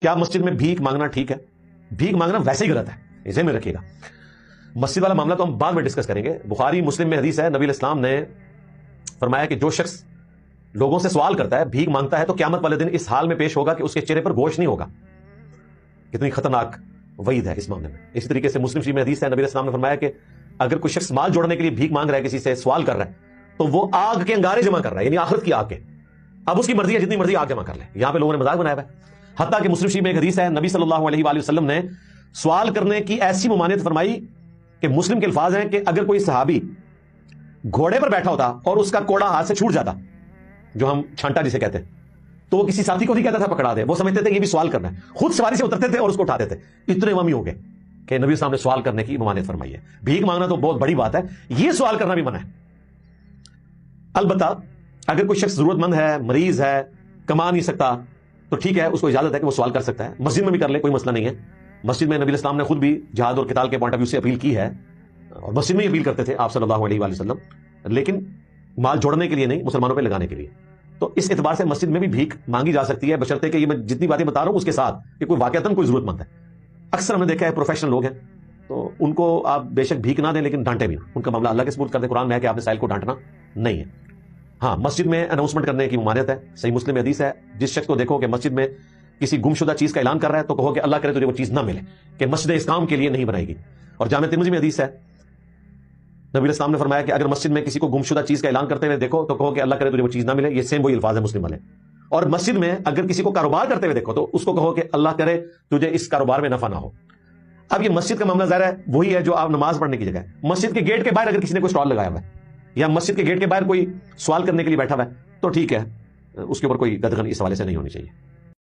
کیا مسجد میں بھیک مانگنا ٹھیک ہے؟ بھیک مانگنا ویسے ہی غلط ہے، اسے میں رکھیے گا. مسجد والا معاملہ تو ہم بعد میں ڈسکس کریں گے. بخاری مسلم میں حدیث ہے، نبی علیہ السلام نے فرمایا کہ جو شخص لوگوں سے سوال کرتا ہے، بھیک مانگتا ہے، تو قیامت والے دن اس حال میں پیش ہوگا کہ اس کے چہرے پر گوشت نہیں ہوگا. کتنی خطرناک وعید ہے اس معاملے میں. اسی طریقے سے مسلم شریف میں حدیث ہے، نبی علیہ السلام نے فرمایا کہ اگر کوئی شخص مال جوڑنے کے لیے بھیک مانگ رہا ہے، کسی سے سوال کر رہا ہے، تو وہ آگ کے انگارے جمع کر رہا ہے، یعنی آخرت کی آگ کے. اب اس کی مرضی ہے، جتنی مرضی آگ جمع کر لے. یہاں پہ لوگوں نے مذاق بنایا ہوا ہے. حتیٰ کہ مسلم شریف میں ایک حدیث ہے، نبی صلی اللہ علیہ وآلہ وسلم نے سوال کرنے کی ایسی ممانعت فرمائی کہ مسلم کے الفاظ ہیں کہ اگر کوئی صحابی گھوڑے پر بیٹھا ہوتا اور اس کا کوڑا ہاتھ سے چھوٹ جاتا، جو ہم چھانٹا جسے کہتے ہیں، تو وہ کسی ساتھی کو نہیں کہتا تھا پکڑا دے. وہ سمجھتے تھے یہ بھی سوال کرنا ہے، خود سواری سے اترتے تھے اور اس کو اٹھاتے تھے. اتنے وامی ہو گئے کہ نبی صاحب نے سوال کرنے کی ممانعت فرمائی ہے. بھیک مانگنا تو بہت بڑی بات ہے، یہ سوال کرنا بھی منع ہے. البتہ اگر کوئی شخص ضرورت مند ہے، مریض ہے، کما نہیں سکتا، تو ٹھیک ہے، اس کو اجازت ہے کہ وہ سوال کر سکتا ہے. مسجد میں بھی کر لے، کوئی مسئلہ نہیں ہے. مسجد میں نبی علیہ السلام نے خود بھی جہاد اور قتال کے پوائنٹ آف ویو سے اپیل کی ہے، اور مسجد میں ہی اپیل کرتے تھے آپ صلی اللہ علیہ وآلہ وسلم، لیکن مال جوڑنے کے لیے نہیں، مسلمانوں پہ لگانے کے لیے. تو اس اعتبار سے مسجد میں بھی بھیک مانگی جا سکتی ہے، بشرطے کہ یہ میں جتنی باتیں بتا رہا ہوں اس کے ساتھ کہ کوئی واقعتاً کوئی ضرورت مند ہے. اکثر ہم نے دیکھا ہے پروفیشنل لوگ ہیں، تو ان کو آپ بے شک بھیک نہ دیں، لیکن ڈانٹے بھی. ان کا معاملہ اللہ کے سپرد کر دیں. قرآن میں ہے کہ آپ نے سائل کو ڈانٹنا نہیں ہے. ہاں، مسجد میں اناؤنسمنٹ کرنے کی ممانعت ہے. صحیح مسلم میں حدیث ہے، جس شخص کو دیکھو کہ مسجد میں کسی گمشدہ چیز کا اعلان کر رہا ہے، تو کہو کہ اللہ کرے تجھے وہ چیز نہ ملے، کہ مسجد اس کام کے لیے نہیں بنائی گئی. اور جامع ترمذی میں حدیث ہے، نبی علیہ السلام نے فرمایا کہ اگر مسجد میں کسی کو گمشدہ چیز کا اعلان کرتے ہوئے دیکھو تو کہو کہ اللہ کرے تجھے وہ چیز نہ ملے. یہ سیم وہی الفاظ ہے مسلم والے. اور مسجد میں اگر کسی کو کاروبار کرتے ہوئے دیکھو تو اس کو کہو کہ اللہ کرے تجھے اس کاروبار میں نفع نہ ہو. اب یہ مسجد کا معاملہ ظاہر ہے وہی ہے جو آپ نماز پڑھنے کی جگہ ہے. مسجد کے گیٹ کے باہر اگر کسی نے کوئی اسٹال لگایا ہوا ہے، یا مسجد کے گیٹ کے باہر کوئی سوال کرنے کے لیے بیٹھا ہوا ہے، تو ٹھیک ہے، اس کے اوپر کوئی گدگن اس حوالے سے نہیں ہونی چاہیے.